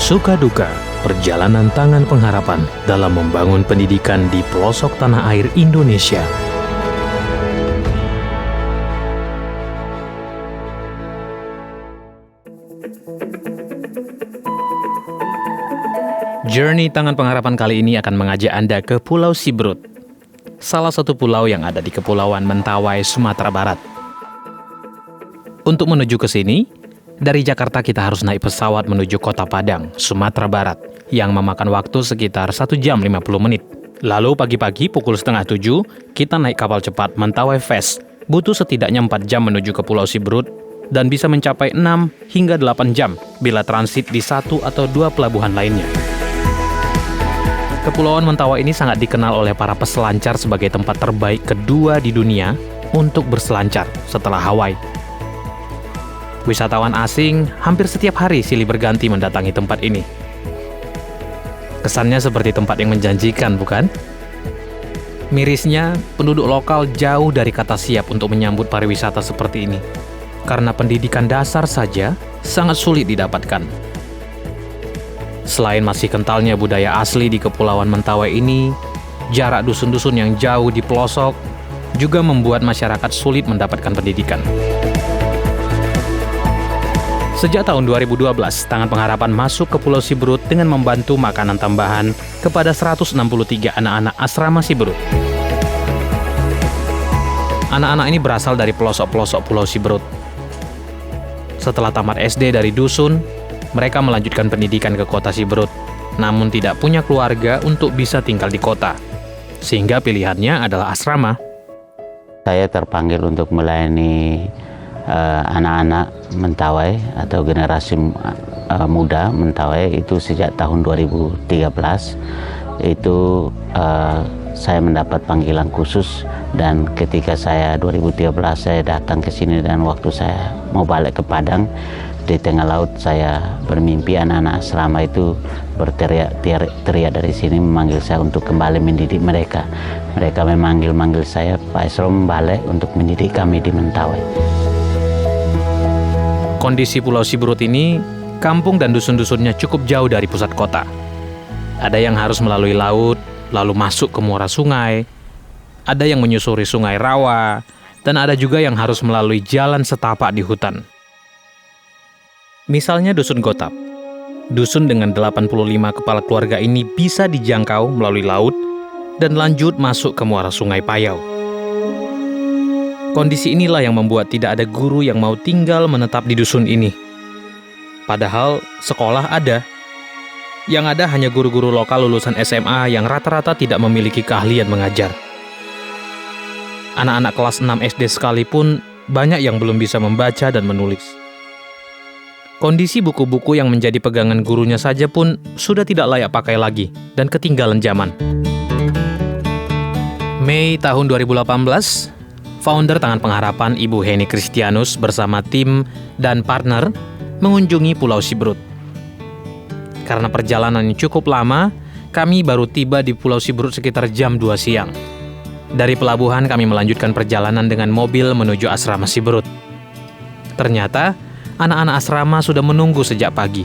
Suka duka, perjalanan Tangan Pengharapan dalam membangun pendidikan di pelosok tanah air Indonesia. Journey Tangan Pengharapan kali ini akan mengajak Anda ke Pulau Siberut, salah satu pulau yang ada di Kepulauan Mentawai, Sumatera Barat. Untuk menuju ke sini, dari Jakarta kita harus naik pesawat menuju Kota Padang, Sumatera Barat, yang memakan waktu sekitar 1 jam 50 menit. Lalu pagi-pagi pukul 6:30, kita naik kapal cepat Mentawai Fast, butuh setidaknya 4 jam menuju ke Pulau Siberut, dan bisa mencapai 6 hingga 8 jam bila transit di 1 atau 2 pelabuhan lainnya. Kepulauan Mentawai ini sangat dikenal oleh para peselancar sebagai tempat terbaik kedua di dunia untuk berselancar setelah Hawaii. Wisatawan asing hampir setiap hari silih berganti mendatangi tempat ini. Kesannya seperti tempat yang menjanjikan, bukan? Mirisnya, penduduk lokal jauh dari kata siap untuk menyambut pariwisata seperti ini. Karena pendidikan dasar saja sangat sulit didapatkan. Selain masih kentalnya budaya asli di Kepulauan Mentawai ini, jarak dusun-dusun yang jauh di pelosok juga membuat masyarakat sulit mendapatkan pendidikan. Sejak tahun 2012, Tangan Pengharapan masuk ke Pulau Siberut dengan membantu makanan tambahan kepada 163 anak-anak asrama Siberut. Anak-anak ini berasal dari pelosok-pelosok Pulau Siberut. Setelah tamat SD dari dusun, mereka melanjutkan pendidikan ke kota Siberut, namun tidak punya keluarga untuk bisa tinggal di kota, sehingga pilihannya adalah asrama. Saya terpanggil untuk melayani anak-anak Mentawai atau generasi muda Mentawai itu sejak tahun 2013. Itu saya mendapat panggilan khusus, dan ketika saya 2013 saya datang ke sini, dan waktu saya mau balik ke Padang, di tengah laut saya bermimpi anak-anak asrama itu berteriak dari sini memanggil saya untuk kembali mendidik mereka. Mereka memanggil saya, Pak Esrom balik untuk mendidik kami di Mentawai. Kondisi Pulau Siberut ini, kampung dan dusun-dusunnya cukup jauh dari pusat kota. Ada yang harus melalui laut, lalu masuk ke muara sungai. Ada yang menyusuri sungai rawa, dan ada juga yang harus melalui jalan setapak di hutan. Misalnya Dusun Gotap. Dusun dengan 85 kepala keluarga ini bisa dijangkau melalui laut dan lanjut masuk ke muara sungai Payau. Kondisi inilah yang membuat tidak ada guru yang mau tinggal menetap di dusun ini. Padahal sekolah ada. Yang ada hanya guru-guru lokal lulusan SMA yang rata-rata tidak memiliki keahlian mengajar. Anak-anak kelas 6 SD sekalipun banyak yang belum bisa membaca dan menulis. Kondisi buku-buku yang menjadi pegangan gurunya saja pun sudah tidak layak pakai lagi dan ketinggalan zaman. Mei tahun 2018, founder Tangan Pengharapan Ibu Heni Kristianus bersama tim dan partner mengunjungi Pulau Siberut. Karena perjalanan yang cukup lama, kami baru tiba di Pulau Siberut sekitar jam 2 siang. Dari pelabuhan kami melanjutkan perjalanan dengan mobil menuju asrama Siberut. Ternyata, anak-anak asrama sudah menunggu sejak pagi.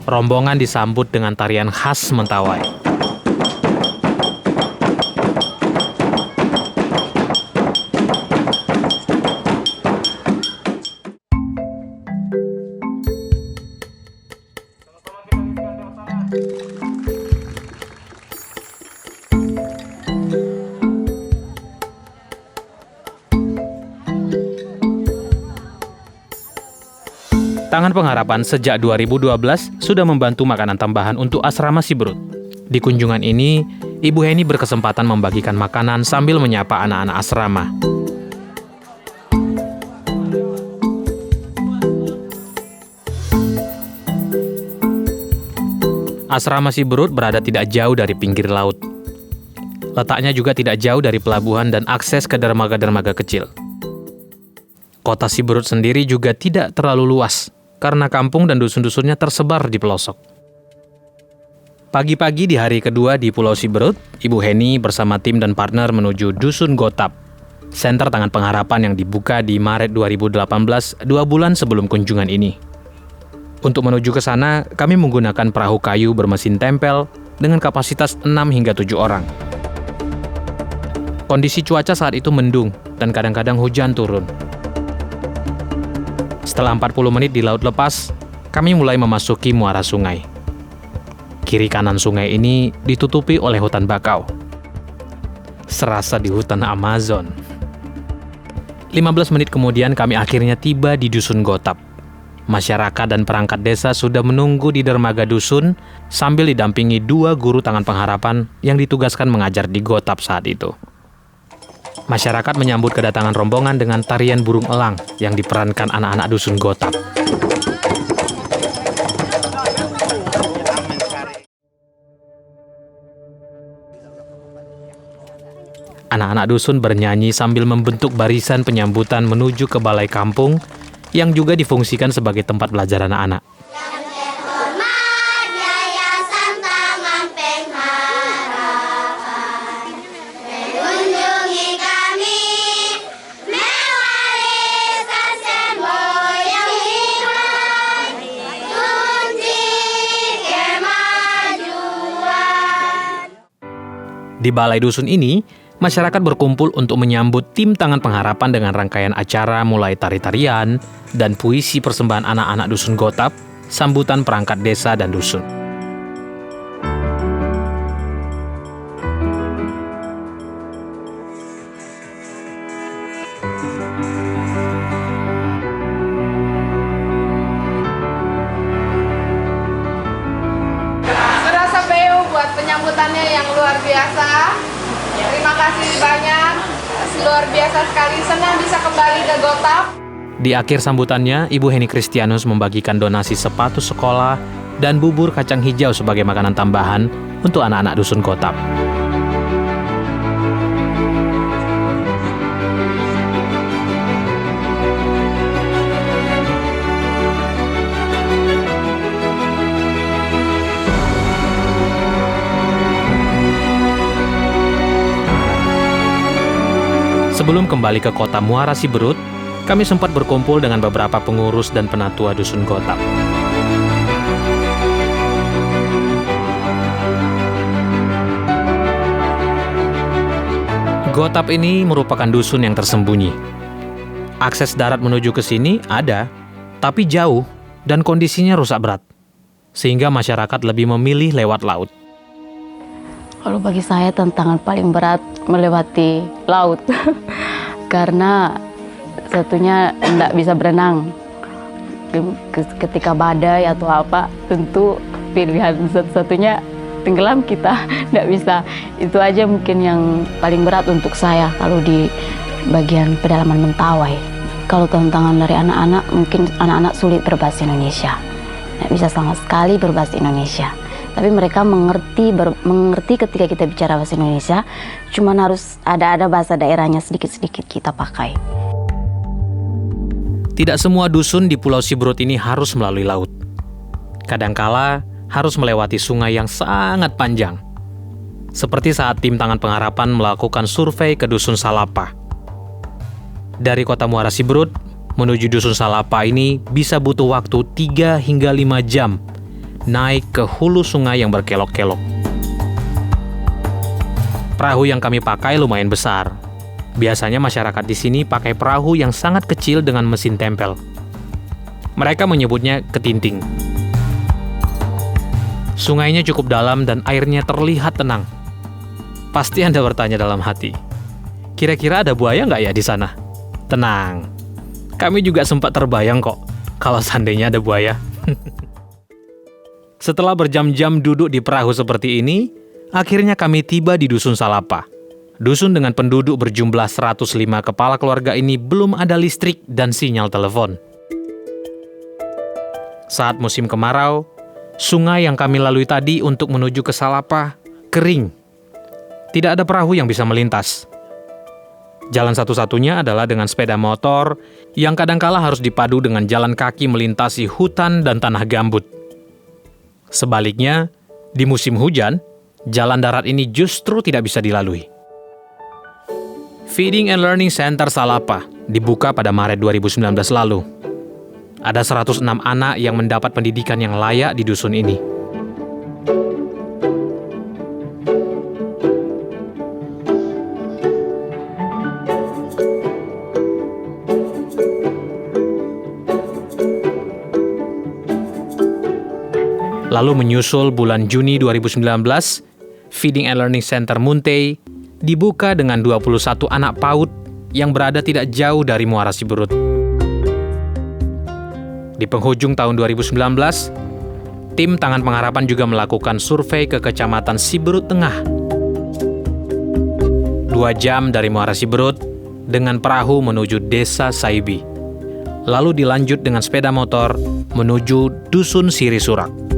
Rombongan disambut dengan tarian khas Mentawai. Tangan Pengharapan sejak 2012 sudah membantu makanan tambahan untuk asrama Siberut. Di kunjungan ini, Ibu Heni berkesempatan membagikan makanan sambil menyapa anak-anak asrama. Asrama Siberut berada tidak jauh dari pinggir laut. Letaknya juga tidak jauh dari pelabuhan dan akses ke dermaga-dermaga kecil. Kota Siberut sendiri juga tidak terlalu luas, karena kampung dan dusun-dusunnya tersebar di pelosok. Pagi-pagi di hari kedua di Pulau Siberut, Ibu Heni bersama tim dan partner menuju Dusun Gotap, Senter Tangan Pengharapan yang dibuka di Maret 2018, 2 bulan sebelum kunjungan ini. Untuk menuju ke sana, kami menggunakan perahu kayu bermesin tempel dengan kapasitas 6 hingga 7 orang. Kondisi cuaca saat itu mendung dan kadang-kadang hujan turun. Setelah 40 menit di laut lepas, kami mulai memasuki muara sungai. Kiri kanan sungai ini ditutupi oleh hutan bakau. Serasa di hutan Amazon. 15 menit kemudian kami akhirnya tiba di Dusun Gotap. Masyarakat dan perangkat desa sudah menunggu di dermaga dusun sambil didampingi 2 guru tangan pengharapan yang ditugaskan mengajar di Gotap saat itu. Masyarakat menyambut kedatangan rombongan dengan tarian burung elang yang diperankan anak-anak dusun Gotap. Anak-anak dusun bernyanyi sambil membentuk barisan penyambutan menuju ke balai kampung yang juga difungsikan sebagai tempat belajar anak-anak. Di balai dusun ini, masyarakat berkumpul untuk menyambut tim tangan pengharapan dengan rangkaian acara mulai tari-tarian dan puisi persembahan anak-anak dusun Gotap, sambutan perangkat desa dan dusun. Berasa Beo buat penyambutannya yang luar biasa. Terima kasih banyak, luar biasa sekali, senang bisa kembali ke Gotap. Di akhir sambutannya, Ibu Heni Kristianus membagikan donasi sepatu sekolah dan bubur kacang hijau sebagai makanan tambahan untuk anak-anak dusun Gotap. Sebelum kembali ke kota Muara Siberut, kami sempat berkumpul dengan beberapa pengurus dan penatua dusun Gotap. Gotap ini merupakan dusun yang tersembunyi. Akses darat menuju ke sini ada, tapi jauh dan kondisinya rusak berat, sehingga masyarakat lebih memilih lewat laut. Kalau bagi saya tantangan paling berat melewati laut karena satunya tidak bisa berenang ketika badai atau apa, tentu pilihan satu-satunya tenggelam kita tidak bisa. Itu aja mungkin yang paling berat untuk saya kalau di bagian pedalaman Mentawai. Kalau tantangan dari anak-anak, mungkin anak-anak sulit berbahasa Indonesia, tidak bisa sama sekali berbahasa Indonesia. Tapi mereka mengerti ketika kita bicara bahasa Indonesia, cuman harus ada bahasa daerahnya sedikit-sedikit kita pakai. Tidak semua dusun di Pulau Siberut ini harus melalui laut. Kadangkala harus melewati sungai yang sangat panjang. Seperti saat tim tangan pengharapan melakukan survei ke dusun Salapa. Dari kota Muara Siberut menuju dusun Salapa ini bisa butuh waktu 3 hingga 5 jam naik ke hulu sungai yang berkelok-kelok. Perahu yang kami pakai lumayan besar. Biasanya masyarakat di sini pakai perahu yang sangat kecil dengan mesin tempel. Mereka menyebutnya ketinting. Sungainya cukup dalam dan airnya terlihat tenang. Pasti Anda bertanya dalam hati, kira-kira ada buaya nggak ya di sana? Tenang, kami juga sempat terbayang kok kalau seandainya ada buaya. Setelah berjam-jam duduk di perahu seperti ini, akhirnya kami tiba di Dusun Salapa. Dusun dengan penduduk berjumlah 105 kepala keluarga ini belum ada listrik dan sinyal telepon. Saat musim kemarau, sungai yang kami lalui tadi untuk menuju ke Salapa kering. Tidak ada perahu yang bisa melintas. Jalan satu-satunya adalah dengan sepeda motor yang kadangkala harus dipadu dengan jalan kaki melintasi hutan dan tanah gambut. Sebaliknya, di musim hujan, jalan darat ini justru tidak bisa dilalui. Feeding and Learning Center Salapa dibuka pada Maret 2019 lalu. Ada 106 anak yang mendapat pendidikan yang layak di dusun ini. Lalu menyusul bulan Juni 2019, Feeding and Learning Center Muntei dibuka dengan 21 anak PAUD yang berada tidak jauh dari Muara Siberut. Di penghujung tahun 2019, tim Tangan Pengharapan juga melakukan survei ke Kecamatan Siberut Tengah. 2 jam dari Muara Siberut dengan perahu menuju Desa Saibi. Lalu dilanjut dengan sepeda motor menuju Dusun Siri Surak.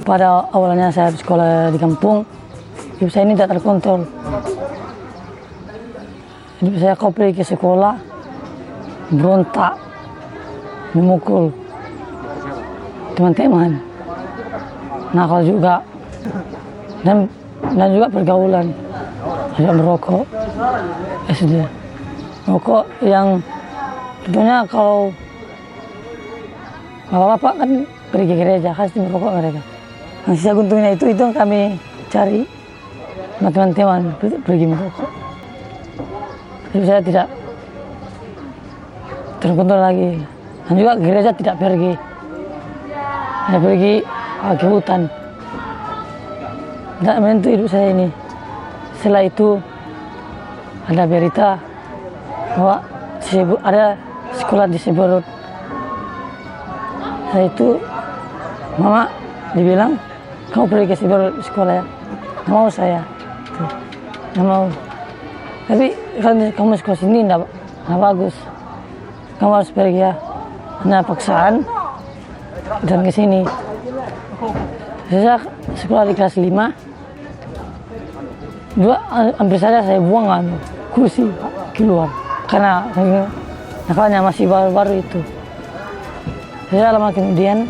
Pada awalnya saya sekolah di kampung, hidup saya ini tidak terkontrol. Hidup saya kau pergi ke sekolah, berontak, memukul teman-teman, nakal juga, dan juga pergaulan, ada merokok, SD, merokok yang tentunya kalau bapak-bapak kan pergi ke gereja, pasti merokok mereka. Yang sisa untungnya itu yang kami cari sama teman-teman pergi merokok. Jadi saya tidak terkontrol lagi. Dan juga gereja tidak pergi. Hanya pergi ke hutan. Tidak menentu hidup saya ini. Setelah itu ada berita bahwa ada sekolah di Siberut. Setelah itu mama dibilang, kamu pergi ke Siberut sekolah ya? Nggak mau saya. Nggak mau. Tapi kalau kamu sekolah sini nggak bagus. Kamu harus pergi ya. Hanya paksaan dan ke sini. Saya sekolah di kelas 5. Hampir saja saya buang kursi keluar. Karena nakalnya masih baru-baru itu. Saya lama kemudian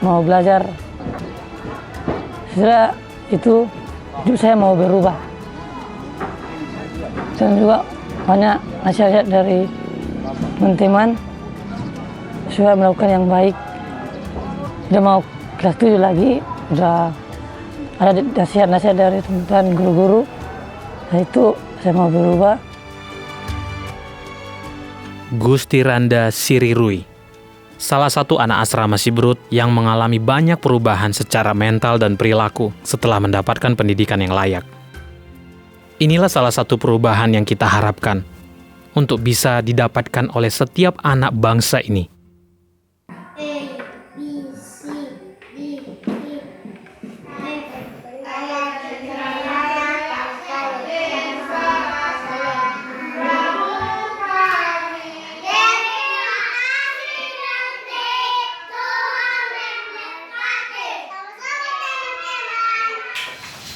mau belajar. Setelah itu hidup saya mau berubah. Dan juga banyak nasihat dari teman-teman supaya melakukan yang baik. Sudah mau kelas 7 lagi, sudah ada nasihat-nasihat dari teman-teman guru-guru. Nah itu saya mau berubah. Gusti Randa Sirirui, salah satu anak asrama Siberut yang mengalami banyak perubahan secara mental dan perilaku setelah mendapatkan pendidikan yang layak. Inilah salah satu perubahan yang kita harapkan untuk bisa didapatkan oleh setiap anak bangsa ini.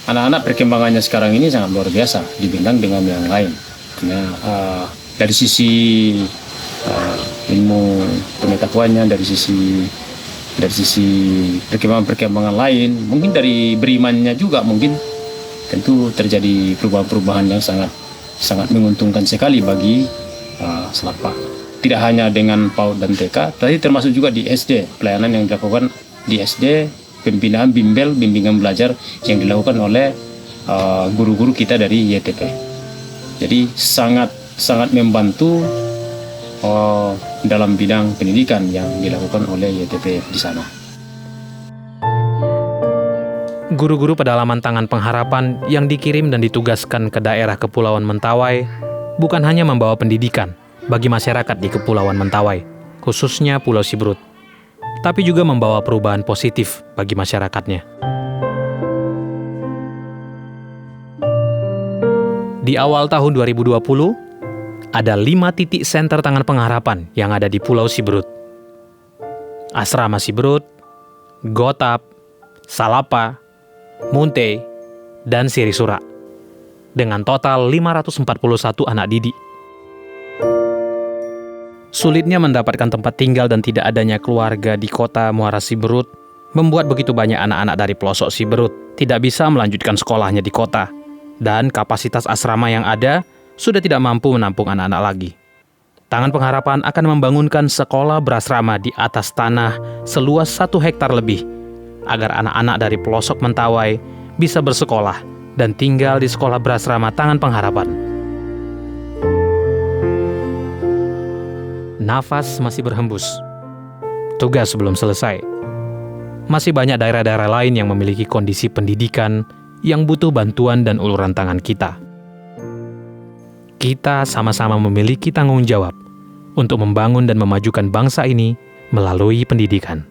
Anak-anak perkembangannya sekarang ini sangat luar biasa dibanding dengan yang lain. Karena dari sisi ilmu pengetahuannya, dari sisi perkembangan lain, mungkin dari berimannya juga mungkin tentu terjadi perubahan-perubahan yang sangat menguntungkan sekali bagi Selapa. Tidak hanya dengan PAUD dan TK, tapi termasuk juga di SD, pelayanan yang dilakukan di SD. Pembinaan bimbingan belajar yang dilakukan oleh guru-guru kita dari YTP. Jadi sangat membantu dalam bidang pendidikan yang dilakukan oleh YTP di sana. Guru-guru pedalaman Tangan Pengharapan yang dikirim dan ditugaskan ke daerah Kepulauan Mentawai bukan hanya membawa pendidikan bagi masyarakat di Kepulauan Mentawai, khususnya Pulau Siberut, tapi juga membawa perubahan positif bagi masyarakatnya. Di awal tahun 2020, ada 5 titik senter Tangan Pengharapan yang ada di Pulau Siberut. Asrama Siberut, Gotap, Salapa, Munte, dan Sirisura, dengan total 541 anak didik. Sulitnya mendapatkan tempat tinggal dan tidak adanya keluarga di kota Muara Siberut membuat begitu banyak anak-anak dari pelosok Siberut tidak bisa melanjutkan sekolahnya di kota, dan kapasitas asrama yang ada sudah tidak mampu menampung anak-anak lagi. Tangan Pengharapan akan membangunkan sekolah berasrama di atas tanah seluas 1 hektar lebih, agar anak-anak dari pelosok Mentawai bisa bersekolah dan tinggal di sekolah berasrama Tangan Pengharapan. Nafas masih berhembus. Tugas belum selesai. Masih banyak daerah-daerah lain yang memiliki kondisi pendidikan yang butuh bantuan dan uluran tangan kita. Kita sama-sama memiliki tanggung jawab untuk membangun dan memajukan bangsa ini melalui pendidikan.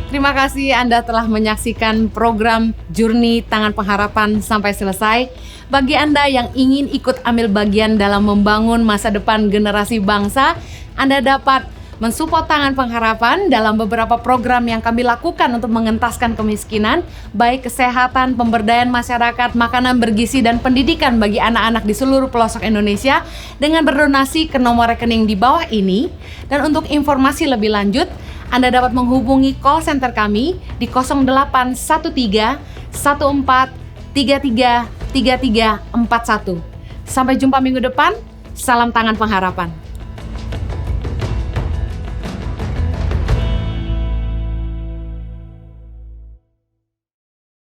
Terima kasih Anda telah menyaksikan program Journey Tangan Pengharapan sampai selesai. Bagi Anda yang ingin ikut ambil bagian dalam membangun masa depan generasi bangsa, Anda dapat mensupport Tangan Pengharapan dalam beberapa program yang kami lakukan untuk mengentaskan kemiskinan, baik kesehatan, pemberdayaan masyarakat, makanan bergizi, dan pendidikan bagi anak-anak di seluruh pelosok Indonesia dengan berdonasi ke nomor rekening di bawah ini. Dan untuk informasi lebih lanjut, Anda dapat menghubungi call center kami di 0813 14 33 3341. Sampai jumpa minggu depan. Salam Tangan Pengharapan.